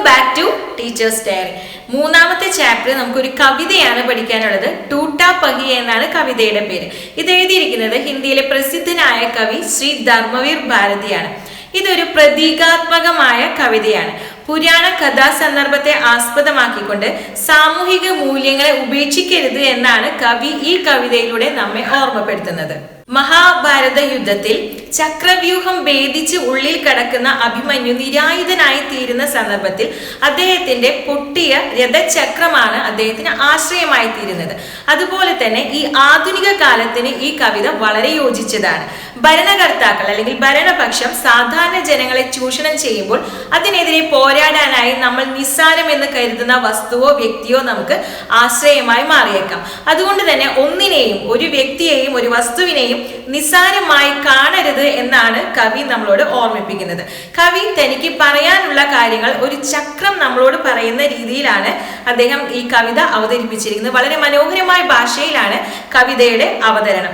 Welcome back to teachers diary. മൂന്നാമത്തെ chapter നമുക്കൊരു കവിതയാണ് പഠിക്കാനുള്ളത്. ടൂട്ടാ പഹി എന്നാണ് കവിതയുടെ പേര്. ഇത് എഴുതിയിരിക്കുന്നത് ഹിന്ദിയിലെ പ്രസിദ്ധനായ കവി ശ്രീ ധർമ്മവീർ ഭാരതിയാണ്. ഇതൊരു പ്രതീകാത്മകമായ കവിതയാണ്. പുരാണ കഥാസന്ദർഭത്തെ ആസ്പദമാക്കിക്കൊണ്ട് സാമൂഹിക മൂല്യങ്ങളെ ഉപേക്ഷിക്കരുത് എന്നാണ് കവി ഈ കവിതയിലൂടെ നമ്മെ ഓർമ്മപ്പെടുത്തുന്നത്. മഹാഭാരത യുദ്ധത്തിൽ ചക്രവ്യൂഹം ഭേദിച്ച് ഉള്ളിൽ കടക്കുന്ന അഭിമന്യു നിരായുധനായി തീരുന്ന സന്ദർഭത്തിൽ അദ്ദേഹത്തിന്റെ പൊട്ടിയ രഥചക്രമാണ് അദ്ദേഹത്തിന് ആശ്രയമായി തീരുന്നത്. അതുപോലെ തന്നെ ഈ ആധുനിക കാലത്തിന് ഈ കവിത വളരെ യോജിച്ചതാണ്. ഭരണകർത്താക്കൾ അല്ലെങ്കിൽ ഭരണപക്ഷം സാധാരണ ജനങ്ങളെ ചൂഷണം ചെയ്യുമ്പോൾ അതിനെതിരെ പോരാടാനായി നമ്മൾ നിസ്സാരം എന്ന് കരുതുന്ന വസ്തുവോ വ്യക്തിയോ നമുക്ക് ആശ്രയമായി മാറിയേക്കാം. അതുകൊണ്ട് തന്നെ ഒന്നിനെയും, ഒരു വ്യക്തിയെയും ഒരു വസ്തുവിനെയും നിസ്സാരമായി കാണരുത് എന്നാണ് കവി നമ്മളോട് ഓർമ്മിപ്പിക്കുന്നത്. കവി തനിക്ക് പറയാനുള്ള കാര്യങ്ങൾ ഒരു ചക്രം നമ്മളോട് പറയുന്ന രീതിയിലാണ് അദ്ദേഹം ഈ കവിത അവതരിപ്പിച്ചിരിക്കുന്നത്. വളരെ മനോഹരമായ ഭാഷയിലാണ് കവിതയുടെ അവതരണം.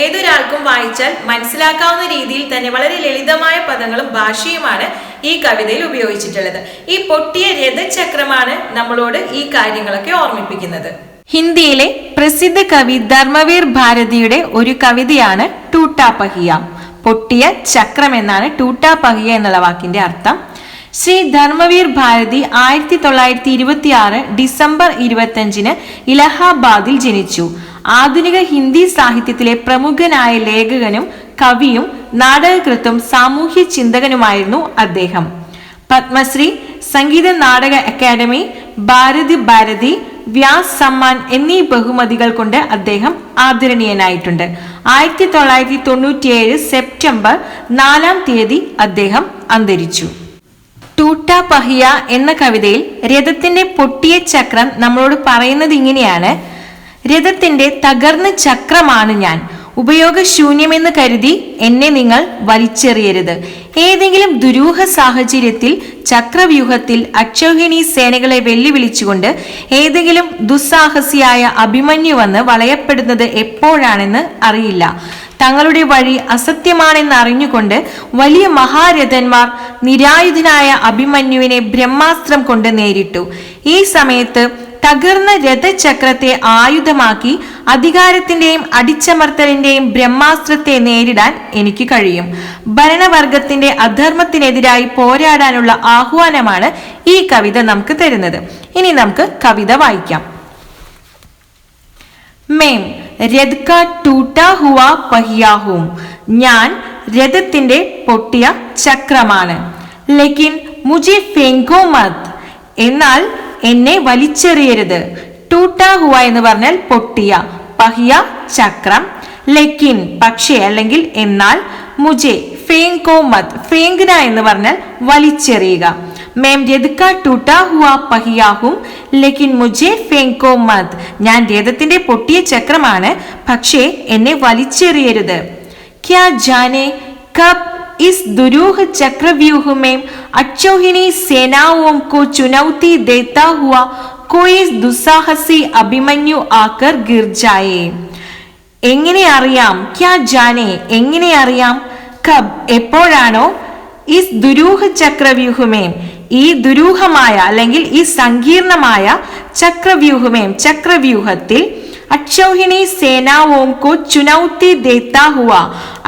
ഏതൊരാൾക്കും വായിച്ചാൽ മനസ്സിലാക്കാവുന്ന രീതിയിൽ തന്നെ വളരെ ലളിതമായ പദങ്ങളും ഭാഷയുമാണ് ഈ കവിതയിൽ ഉപയോഗിച്ചിട്ടുള്ളത്. ഈ പൊട്ടിയ രഥചക്രമാണ് നമ്മളോട് ഈ കാര്യങ്ങളൊക്കെ ഓർമ്മിപ്പിക്കുന്നത്. ഹിന്ദിയിലെ പ്രസിദ്ധ കവി ധർമ്മവീർ ഭാരതിയുടെ ഒരു കവിതയാണ് ടൂട്ടാ പഹിയ. പൊട്ടിയ ചക്രം എന്നാണ് ടൂട്ടാ പഹിയ എന്നുള്ള വാക്കിന്റെ അർത്ഥം. ശ്രീ ധർമ്മവീർ ഭാരതി 1926 ഡിസംബർ 25 ഇലഹാബാദിൽ ജനിച്ചു. ആധുനിക ഹിന്ദി സാഹിത്യത്തിലെ പ്രമുഖനായ ലേഖകനും കവിയും നാടകകൃത്തും സാമൂഹ്യ ചിന്തകനുമായിരുന്നു അദ്ദേഹം. പത്മശ്രീ, സംഗീത നാടക അക്കാദമി, ഭാരതി വ്യാസ് സമ്മാൻ എന്നീ ബഹുമതികൾ കൊണ്ട് അദ്ദേഹം ആദരണീയനായിട്ടുണ്ട്. 1997 സെപ്റ്റംബർ 4 അദ്ദേഹം അന്തരിച്ചു. ടൂട്ടാ പഹിയ എന്ന കവിതയിൽ രഥത്തിന്റെ പൊട്ടിയ ചക്രം നമ്മളോട് പറയുന്നത് ഇങ്ങനെയാണ്: രഥത്തിന്റെ തകർന്ന ചക്രമാണ് ഞാൻ, ഉപയോഗശൂന്യമെന്ന് കരുതി എന്നെ നിങ്ങൾ വലിച്ചെറിയരുത്. ഏതെങ്കിലും ദുരൂഹ സാഹചര്യത്തിൽ ചക്രവ്യൂഹത്തിൽ അക്ഷൗഹിണി സേനകളെ വെല്ലുവിളിച്ചുകൊണ്ട് ഏതെങ്കിലും ദുസ്സാഹസിയായ അഭിമന്യു വന്ന് വളയപ്പെടുന്നത് എപ്പോഴാണെന്ന് അറിയില്ല. തങ്ങളുടെ വഴി അസത്യമാണെന്ന് അറിഞ്ഞുകൊണ്ട് വലിയ മഹാരഥന്മാർ നിരായുധനായ അഭിമന്യുവിനെ ബ്രഹ്മാസ്ത്രം കൊണ്ട് നേരിട്ടു. ഈ സമയത്ത് തകർന്ന രഥചക്രത്തെ ആയുധമാക്കി അധികാരത്തിന്റെയും അടിച്ചമർത്തലിന്റെയും ബ്രഹ്മാസ്ത്രത്തെ നേരിടാൻ എനിക്ക് കഴിയും. ഭരണവർഗത്തിന്റെ അധർമ്മത്തിനെതിരായി പോരാടാനുള്ള ആഹ്വാനമാണ് ഈ കവിത നമുക്ക് തരുന്നത്. ഇനി നമുക്ക് കവിത വായിക്കാം. മേം രഥ് കാ ടൂട്ടാ ഹുവാ पहिया हूं. ഞാൻ രഥത്തിന്റെ പൊട്ടിയ ചക്രമാണ്. ലേക്കിൻ മുझे फेंको मत. എന്നാൽ എന്നെ വലിച്ചെറിയരുത്. ടൂട്ടാ ഹുവ എന്ന് പറഞ്ഞാൽ പൊട്ടിയ, പഹിയ ചക്രം, ലേക്കിൻ പക്ഷേ അല്ലെങ്കിൽ എന്നാൽ, മുझे फेंको मत, फेंकना എന്ന് പറഞ്ഞാൽ വലിച്ചെറിയുക. മേം രഥ് കാ ടൂട്ടാ ഹുവാ पहिया हूं ലേക്കിൻ മുझे फेंको मत. ഞാൻ രഥത്തിന്റെ പൊട്ടിയ ചക്രമാണ്, പക്ഷേ എന്നെ വലിച്ചെറിയരുത്. ക്യാ ജാനെ കബ് इस दुरूह चक्रव्यूह में अक्षौहिणी सेनाओं को चुनौती देता हुआ कोई दुस्साहसी अभिमन्यु आकर गिर जाए. എങ്ങനെ അറിയാം? ക്യാ ജാനെ എങ്ങനെ അറിയാം? കബ് എപ്പോഴാണോ, ഇസ് ദുരൂഹ ചക്രവ്യൂഹമേം ഈ ദുരൂഹമായ അല്ലെങ്കിൽ ഈ സങ്കീർണമായ ചക്രവ്യൂഹമേം ചക്രവ്യൂഹത്തിൽ, അക്ഷൗഹിണി സേനാവോം കോ ചുനൗത്തി ദേത്താ ഹുവ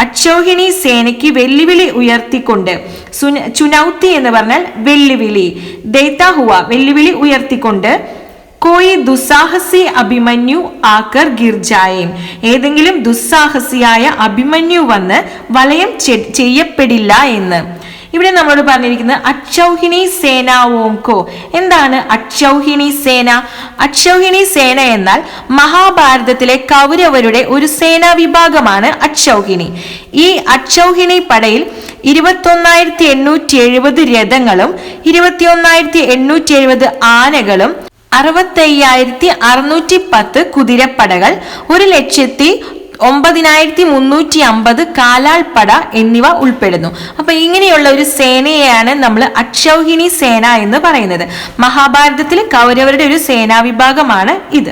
അക്ഷൗഹിണി സേനയ്ക്ക് വെല്ലുവിളി ഉയർത്തിക്കൊണ്ട്, ചുനൗത്തി എന്ന് പറഞ്ഞാൽ വെല്ലുവിളി, ദേത്താ ഹുവ വെല്ലുവിളി ഉയർത്തിക്കൊണ്ട്, കോയി ദുസ്സാഹസി അഭിമന്യു ആക്കർ ഗിർജായേം ഏതെങ്കിലും ദുസ്സാഹസിയായ അഭിമന്യു വന്ന് വലയം ചെയ്യപ്പെടില്ല എന്ന്. ഇവിടെ നമ്മളോട് പറഞ്ഞിരിക്കുന്നത് അക്ഷൗഹിണി സേന ഓംകോ. എന്താണ് അക്ഷൗഹിണി സേന? അക്ഷൗഹിണി സേന എന്നാൽ മഹാഭാരതത്തിലെ കൗരവരുടെ ഒരു സേനാ വിഭാഗമാണ് അക്ഷൗഹിണി. ഈ അക്ഷൗഹിണി പടയിൽ 21,870 രഥങ്ങളും 21,870 ആനകളും 65,610 കുതിരപ്പടകൾ, 1,09,350 കാലാൾപ്പട എന്നിവ ഉൾപ്പെടുന്നു. അപ്പൊ ഇങ്ങനെയുള്ള ഒരു സേനയെയാണ് നമ്മൾ അക്ഷൗഹിണി സേന എന്ന് പറയുന്നത്. മഹാഭാരതത്തിൽ കൗരവരുടെ ഒരു സേനാ വിഭാഗമാണ് ഇത്.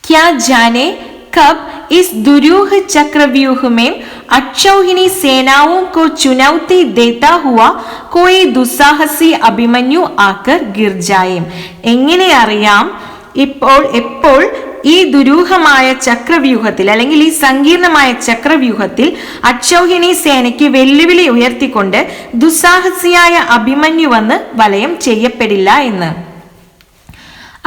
ക്യാ ജാനെ കബ് इस दुरूह चक्रव्यूह में अक्षौहिणी सेनाओं को चुनौती देता हुआ कोई दुസ്സാഹസി അഭിമന്യു ആക്കർ ഗിർ ജായേ. എങ്ങനെ അറിയാം എപ്പോൾ ഈ ദുരൂഹമായ ചക്രവ്യൂഹത്തിൽ അല്ലെങ്കിൽ ഈ സങ്കീർണമായ ചക്രവ്യൂഹത്തിൽ അക്ഷൗഹിണി സേനയ്ക്ക് വെല്ലുവിളി ഉയർത്തിക്കൊണ്ട് ദുസ്സാഹസിയായ അഭിമന്യു വന്ന് വലയം ചെയ്യപ്പെടില്ല എന്ന്.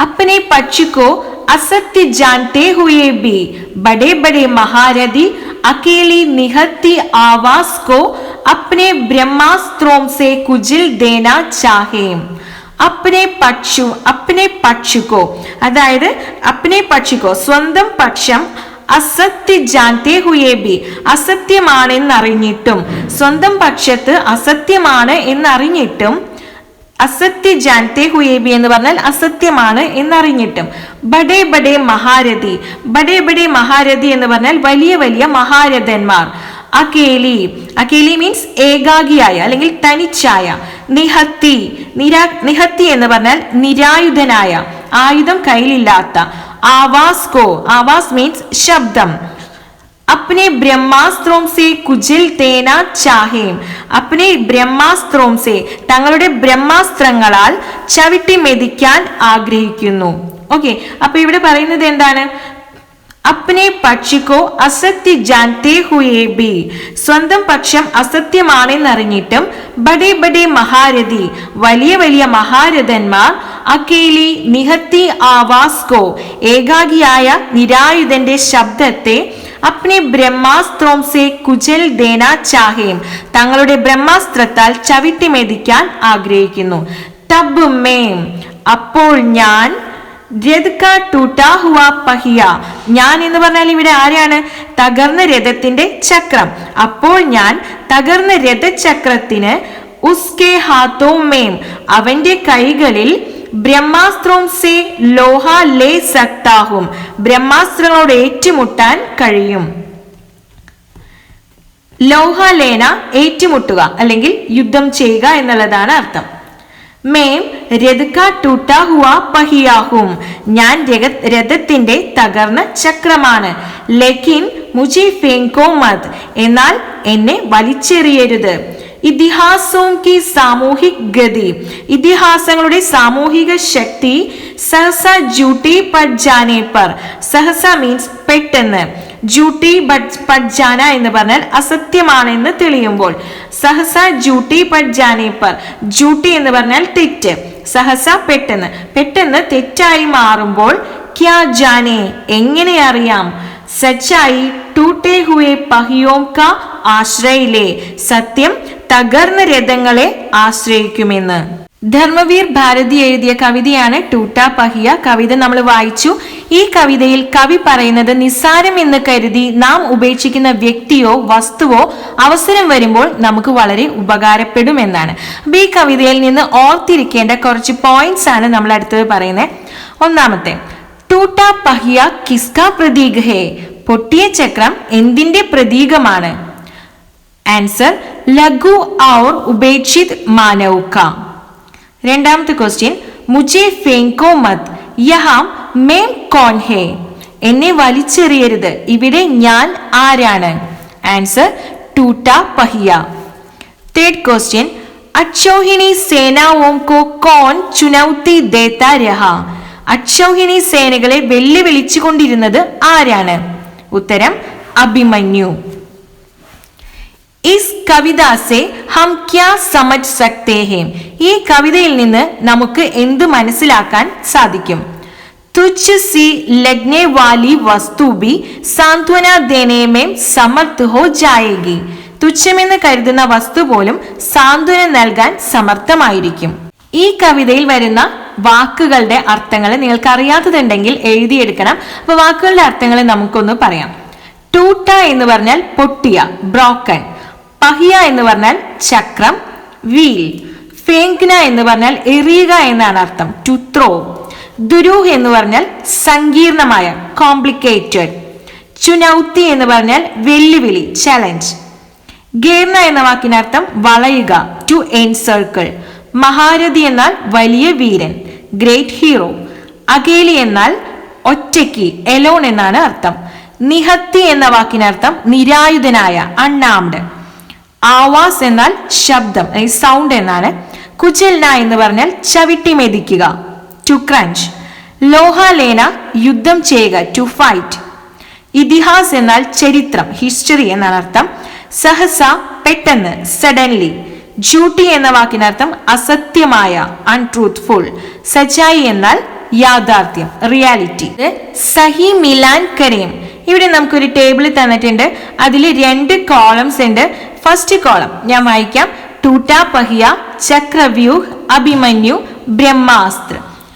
अपने पक्ष को असत्य जानते हुए भी बड़े बड़े महारथी अकेली निहत्ती आवाज को अपने ब्रह्मास्त्रों से कुचल देना चाहे. अपने पक्ष को അതായത് अपने पक्ष को സ്വന്തം പക്ഷം അസത്യ ജാൻതേ ഹുയേ ബി അസത്യമാണെന്നറിഞ്ഞിട്ടും സ്വന്തം പക്ഷത്ത് അസത്യമാണ് എന്നറിഞ്ഞിട്ടും അസത്യ ജാൻതേ ഹുയേ ബി എന്ന് പറഞ്ഞാൽ അസത്യമാണ് എന്നറിഞ്ഞിട്ടും ബഡേ ബഡേ മഹാരഥി എന്ന് പറഞ്ഞാൽ വലിയ വലിയ മഹാരഥന്മാർ. അകേലി മീൻസ് ഏകാഗിയായ അല്ലെങ്കിൽ തനിച്ചായ. നിഹത്തി എന്ന് പറഞ്ഞാൽ നിരായുധനായ, ആയുധം കയ്യിലില്ലാത്ത. ആവാസ് മീൻസ് ശബ്ദം. अपने ब्रह्मास्त्रों से कुचल देना चाहे. अपने ब्रह्मास्त्रों से തങ്ങളുടെ ബ്രഹ്മാസ്ത്രങ്ങളാൽ ചവിട്ടി മെതിക്കാൻ ആഗ്രഹിക്കുന്നു. ഓക്കെ, അപ്പൊ ഇവിടെ പറയുന്നത് എന്താണ്? अपने पक्ष को असत्य जानते हुए भी സ്വന്തം പക്ഷം അസത്യമാണെന്നറിഞ്ഞിട്ടും ബഡേ ബഡേ മഹാരഥി വലിയ വലിയ മഹാരഥന്മാർ അകേലി നിഹത്തി ആവാസ് കോ ഏകാഗിയായ നിരായുധന്റെ ശബ്ദത്തെ अपने ब्रह्मास्त्रों से कुचल देना चाहे തങ്ങളുടെ ബ്രഹ്മാസ്ത്രത്താൽ ചവിട്ടി മെതിക്കാൻ ആഗ്രഹിക്കുന്നു. തബ് മേം അപ്പോൾ ഞാൻ രഥ കാ ടൂട്ടാ ഹുവാ പഹിയ ഞാൻ എന്ന് പറഞ്ഞാൽ ഇവിടെ ആരാണ്? തകർന്ന രഥത്തിന്റെ ചക്രം. അപ്പോൾ ഞാൻ തകർന്ന രഥചക്രത്തിന് ഉസ്കെ ഹാത്തോ മേം അവന്റെ കൈകളിൽ ബ്രഹ്മാസ്ത്രോം സേ ലോഹ ലേ സക്താഹും ബ്രഹ്മാസ്ത്രങ്ങളോട് ഏറ്റുമുട്ടാൻ കഴിയും. ലോഹ ലേന ഏറ്റുമുട്ടുക അല്ലെങ്കിൽ യുദ്ധം ചെയ്യുക എന്നുള്ളതാണ് അർത്ഥം. മേം രഥ ടൂട്ടാ ഹുവാ പഹിയാഹും ഞാൻ രഥത്തിന്റെ തകർന്ന ചക്രമാണ്. ലേക്കിൻ മുझे फेंको मत എന്നാൽ എന്നെ വലിച്ചെറിയരുത്. ഇതിഹാസോം കി സാമൂഹിക് ഗതി ഇതിഹാസങ്ങളുടെ സാമൂഹിക ശക്തി സഹസ ജൂട്ടി പട് ജാനെ പർ സഹസ മീൻസ് പെട്ടെന്ന്, ജൂട്ടി പട് ജാന എന്ന് പറഞ്ഞാൽ അസത്യമാണെന്ന് തെളിയുമ്പോൾ. സഹസ ജൂട്ടി പട് ജാനെ പർ ജൂട്ടി എന്ന് പറഞ്ഞാൽ തെറ്റ്, സഹസ പെട്ടെന്ന് തെറ്റായി മാറുമ്പോൾ ക്യാ ജാനെ എങ്ങനെ അറിയാം സച്ചായി ടൂട്ടേ ഹുവേ പഹിയോം കാ ആശ്രയിലേ സത്യം തകർന്ന രഥങ്ങളെ ആശ്രയിക്കുമെന്ന്. ധർമ്മവീർ ഭാരതി എഴുതിയ കവിതയാണ് ടൂട്ടാ പഹിയ. കവിത നമ്മൾ വായിച്ചു. ഈ കവിതയിൽ കവി പറയുന്നത് നിസ്സാരം എന്ന് കരുതി നാം ഉപേക്ഷിക്കുന്ന വ്യക്തിയോ വസ്തുവോ അവസരം വരുമ്പോൾ നമുക്ക് വളരെ ഉപകാരപ്പെടുമെന്നാണ്. അപ്പൊ ഈ കവിതയിൽ നിന്ന് ഓർത്തിരിക്കേണ്ട കുറച്ച് പോയിന്റ്സ് ആണ് നമ്മൾ അടുത്തത് പറയുന്നത്. ഒന്നാമത്തെ, ടൂട്ടാ പഹിയ കിസ്കാ പ്രതീക് ഹേ പൊട്ടിയ ചക്രം എന്തിന്റെ പ്രതീകമാണ്? ആൻസർ ലഘു ഔർ ഉപേക്ഷിത് മാനവ് കാ. രണ്ടാമത്തെ ക്വസ്റ്റ്യൻ, മുझे फेंको मत യഹാ മേം കോൻ ഹേ എന്നെ വലിച്ചെറിയരുത് ഇവിടെ ഞാൻ ആരാണ്? ആൻസർ ടൂട്ടാ പഹിയ. തേർഡ് ക്വസ്റ്റ്യൻ, അക്ഷൗഹിണി സേനാओं को कौन चुनौती देता रहा അക്ഷൗഹിണി സേനകളെ വെല്ലുവിളിച്ചുകൊണ്ടിരുന്നത് ആരാണ്? ഉത്തരം അഭിമന്യു. इस कविता से हम क्या समझ सकते हैं ഈ കവിതയിൽ നിന്ന് നമുക്ക് എന്ത് മനസ്സിലാക്കാൻ സാധിക്കും? तुझ सी लगने वाली वस्तु भी सांत्वना देने में समर्थ हो जाएगी തുച്ഛമെന്ന് കരുതുന്ന വസ്തു പോലും സാന്ത്വനം നൽകാൻ സമർത്ഥമായിരിക്കും. ഈ കവിതയിൽ വരുന്ന വാക്കുകളുടെ അർത്ഥങ്ങൾ നിങ്ങൾക്ക് അറിയാത്തതുണ്ടെങ്കിൽ എഴുതിയെടുക്കണം. അപ്പൊ വാക്കുകളുടെ അർത്ഥങ്ങൾ നമുക്കൊന്ന് പറയാം. ടൂട്ട എന്ന് പറഞ്ഞാൽ പൊട്ടിയ, ബ്രോക്കൺ. പഹിയ എന്ന് പറഞ്ഞാൽ ചക്രം, വീൽ. ഫേങ്ക്ന എന്ന് പറഞ്ഞാൽ എറിയുക എന്നാണ് അർത്ഥം, ടു ത്രോ. ദുരൂഹ് എന്ന് പറഞ്ഞാൽ സങ്കീർണമായ, കോംപ്ലിക്കേറ്റഡ്. ചുനൗത്തി എന്ന് പറഞ്ഞാൽ വെല്ലുവിളി, ചലഞ്ച്. ഗേർണ എന്ന വാക്കിനർത്ഥം വളയുക, ടു എൻസർക്കിൾ. മഹാരഥി എന്നാൽ വലിയ വീരൻ, ഗ്രേറ്റ് ഹീറോ. അകേലി എന്നാൽ ഒറ്റയ്ക്ക്, എലോൺ എന്നാണ് അർത്ഥം. നിഹത്തി എന്ന വാക്കിനർത്ഥം നിരായുധനായ, അൺആംഡ്. ആവാസ് എന്നാൽ ശബ്ദം, സൗണ്ട് എന്നാണ്. കുചൽന എന്ന് പറഞ്ഞാൽ ചവിട്ടി മെതിക്കുക, ടു ക്രഞ്ച്. ലോഹാലേന യുദ്ധം ചെയ്യുക, ടു ഫൈറ്റ്. ഇതിഹാസ് എന്നാൽ ചരിത്രം, ഹിസ്റ്ററി എന്നാണ് അർത്ഥം. സഹസ പെട്ടെന്ന്, സഡൻലി. ജൂട്ടി എന്ന വാക്കിനർത്ഥം അസത്യമായ, അൺട്രൂത്ത്ഫുൾ. സച്ചായി എന്നാൽ യാഥാർത്ഥ്യം, റിയാലിറ്റി. സഹി മിലാൻ കരേം. ഇവിടെ നമുക്കൊരു ടേബിൾ തന്നിട്ടുണ്ട്. അതിൽ 2 കോളംസ് ഉണ്ട്. ഫസ്റ്റ് കോളം ഞാൻ വായിക്കാം. ടൂട്ടാ പഹിയ, ചക്രവ്യൂഹ്, അഭിമന്യു, ബ്രഹ്മാസ്ത്ര.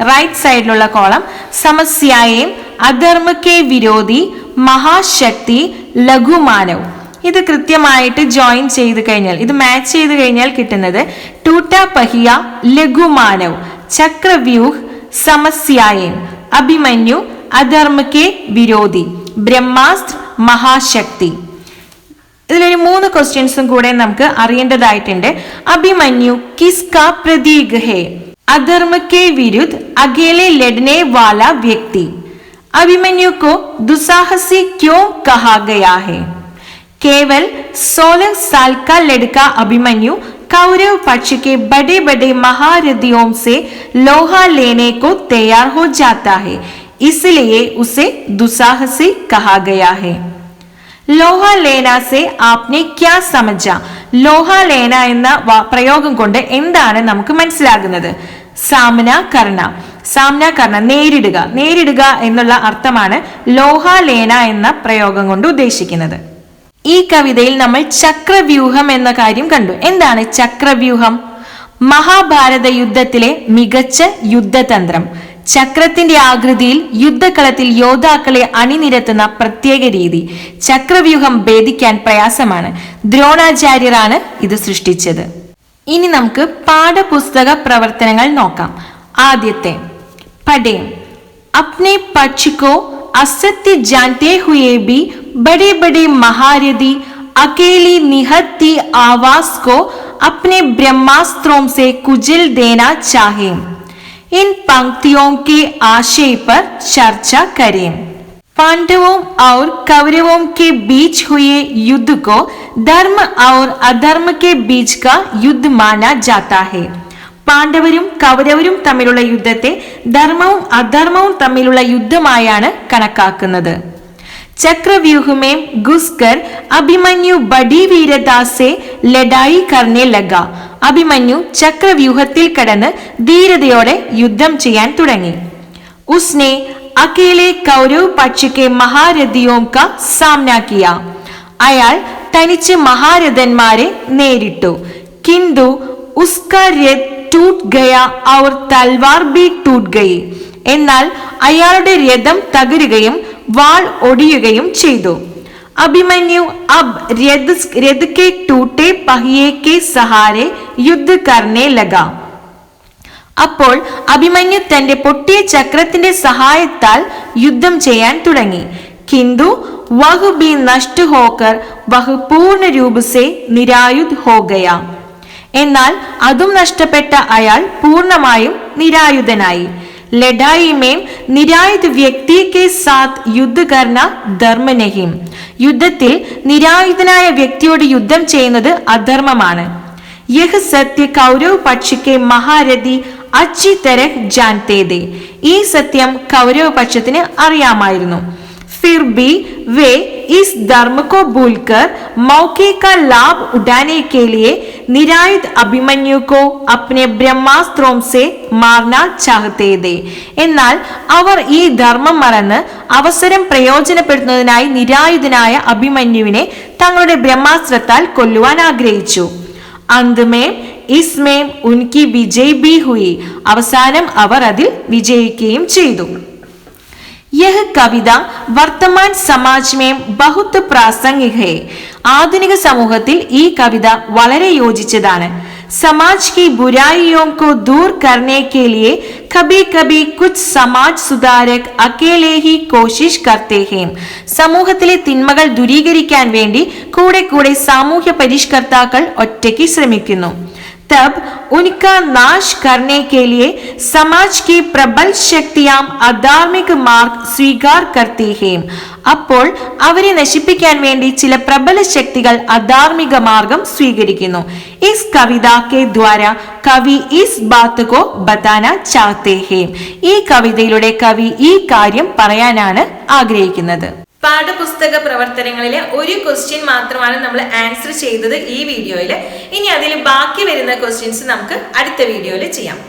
റൈറ്റ് സൈഡിലുള്ള കോളം സമസ്യായേം, അധർമ്മ കെ വിരോധി, മഹാശക്തി, ലഘുമാനവ്. ഇത് കൃത്യമായിട്ട് ജോയിൻ ചെയ്ത് കഴിഞ്ഞാൽ, ഇത് മാച്ച് ചെയ്ത് കഴിഞ്ഞാൽ കിട്ടുന്നത് ടൂട്ടാ പഹിയ, ലഘുമാനവ്, ചക്രവ്യൂഹ്, സമസ്യായേം, അഭിമന്യു, അധർമ്മ കെ വിരോധി, ബ്രഹ്മാസ്ത്ര, മഹാശക്തി. ഇതിലൊരു 3 ക്വസ്റ്റ്യൻസും കൂടെ നമുക്ക് അറിയേണ്ടതായിട്ടുണ്ട്. അഭിമന്യു കിസ്കാ പ്രതീക് ഹേ? अधर्म के विरुद्ध अकेले लड़ने वाला व्यक्ति. अभिमन्यु को दुस्साहसी क्यों कहा गया है? केवल 16 साल का लड़का अभिमन्यु कौरव पक्ष के बड़े बड़े महारथियों से लोहा लेने को तैयार हो जाता है, इसलिए उसे दुस्साहसी कहा गया है. ലോഹ ലേന സെ ആപ്നെ ക്യാ സമജ? ലോഹ ലേന എന്ന പ്രയോഗം കൊണ്ട് എന്താണ് നമുക്ക് മനസ്സിലാകുന്നത്? സാമന കർണ, സാമന കർണ നേരിടുക, നേരിടുക എന്നുള്ള അർത്ഥമാണ് ലോഹ ലേന എന്ന പ്രയോഗം കൊണ്ട് ഉദ്ദേശിക്കുന്നത്. ഈ കവിതയിൽ നമ്മൾ ചക്രവ്യൂഹം എന്ന കാര്യം കണ്ടു. എന്താണ് ചക്രവ്യൂഹം? മഹാഭാരത യുദ്ധത്തിലെ മികച്ച യുദ്ധതന്ത്രം. ചക്രത്തിന്റെ ആകൃതിയിൽ യുദ്ധക്കളത്തിൽ യോദ്ധാക്കളെ അണിനിരത്തുന്ന പ്രത്യേക രീതി. ചക്രവ്യൂഹം ഭേദിക്കാൻ പ്രയാസമാണ്. ദ്രോണാചാര്യരാണ് ഇത് സൃഷ്ടിച്ചത്. ഇനി നമുക്ക് പാഠപുസ്തക പ്രവർത്തനങ്ങൾ നോക്കാം. ആദ്യത്തെ പഠേം. അപ്നെ പക്ष को असत्य जानते हुए भी बड़े बड़े महारथी अकेली निहत्ती आवाज को अपने ब्रह्मास्त्रों से कुचल देना चाहे. इन पंक्तियों के आशय पर चर्चा करें. पांडवों और कौरवों के बीच हुए युद्ध को धर्म और अधर्म के बीच का युद्ध माना जाता है. പാണ്ഡവരും കൗരവരും തമ്മിലുള്ള യുദ്ധത്തെ ധർമ്മവും അധർമ്മവും തമ്മിലുള്ള യുദ്ധമായാണ് കണക്കാക്കുന്നത്. ചക്രവ്യൂഹമേ घुसकर अभिमन्यु बड़ी वीरता से लड़ाई करने लगा. അഭിമന്യു ചക്രവ്യൂഹത്തിൽ കടന്ന് ധീരതയോടെ യുദ്ധം ചെയ്യാൻ തുടങ്ങി. उसने अकेले कौरव पक्ष के महारथियों का सामना किया. അയാൾ തനിച്ച് മഹാരഥന്മാരെ നേരിട്ടു. किंतु उसका रथ टूट गया और तलवार भी टूट गई. എന്നാൽ അയാളുടെ രഥം തകരുകയും വാൾ ഒടിയുകയും ചെയ്തു. अभिमन्यु अब रथ के टूटे पहिए के सहारे युद्ध करने लगा. അപ്പോൾ അഭിമന്യു തന്റെ പൊട്ടിയ ചക്രത്തിന്റെ സഹായത്താൽ യുദ്ധം ചെയ്യാൻ തുടങ്ങി. किंतु वह भी नष्ट होकर वह पूर्ण रूप से निरायुध हो गया. എന്നാൽ അതും നഷ്ടപ്പെട്ട അയാൾ പൂർണ്ണമായും നിരായുധനായി. लड़ाई में निरायुध व्यक्ति के साथ युद्ध करना धर्म नहीं. യുദ്ധത്തിൽ നിരായുധനായ വ്യക്തിയോട് യുദ്ധം ചെയ്യുന്നത് അധർമ്മമാണ്. यह सत्य कौरव पक्ष के महारथी अच्छी तरह जानते थे. ഈ സത്യം കൗരവ പക്ഷത്തിന് അറിയാമായിരുന്നു. फिर भी वे इस धर्म को भूलकर मौके का लाभ उठाने के लिए निरायुध अभिमन्यु को अपने ब्रह्मास्त्रों से मारना चाहते थे. എന്നാൽ അവർ ഈ ധർമ്മം മറന്ന് അവസരം പ്രയോജനപ്പെടുത്തുന്നതിനായി നിരായുധനായ അഭിമന്യുവിനെ തങ്ങളുടെ ബ്രഹ്മാസ്ത്രത്താൽ കൊല്ലുവാൻ ആഗ്രഹിച്ചു. അന്തമേം ഇസ്മേം ഉൻകി വിജയ് ബി ഹുയി. അവസാനം അവർ അതിൽ വിജയിക്കുകയും ചെയ്തു. यह कविता वर्तमान समाज में बहुत प्रासंगिक है. ആധുനിക സമൂഹത്തിൽ ഈ കവിത വളരെ യോജിച്ചതാണ്. समाज की बुराइयों को दूर करने के लिए कभी कभी कुछ समाज सुधारक अकेले ही कोशिश करते हैं. സമൂഹത്തിലെ തിന്മകൾ ദൂരീകരിക്കാൻ വേണ്ടി കൂടെ കൂടെ സാമൂഹ്യ പരിഷ്കർത്താക്കൾ ഒറ്റയ്ക്ക് ശ്രമിക്കുന്നു. तब उनका नाश करने के लिए समाज की प्रबल शक्तियां अधार्मिक मार्ग स्वीकार करती हैं. അപ്പോൾ അവരെ നശിപ്പിക്കാൻ വേണ്ടി ചില പ്രബല ശക്തികൾ അധാർമിക മാർഗം സ്വീകരിക്കുന്നു. ഇസ് കവിത കെ ദ്വാര കവി ഇസ് ബാത് കോ ബതാന ചാഹത്തെ ഹേ. ഈ കവിതയിലൂടെ കവി ഈ കാര്യം പറയാനാണ് ആഗ്രഹിക്കുന്നത്. പാഠപുസ്തക പ്രവർത്തനങ്ങളിലെ ഒരു ക്വസ്റ്റ്യൻ മാത്രമാണ് നമ്മൾ ആൻസർ ചെയ്തത് ഈ വീഡിയോയിൽ. ഇനി അതിൽ ബാക്കി വരുന്ന ക്വസ്റ്റ്യൻസ് നമുക്ക് അടുത്ത വീഡിയോയിൽ ചെയ്യാം.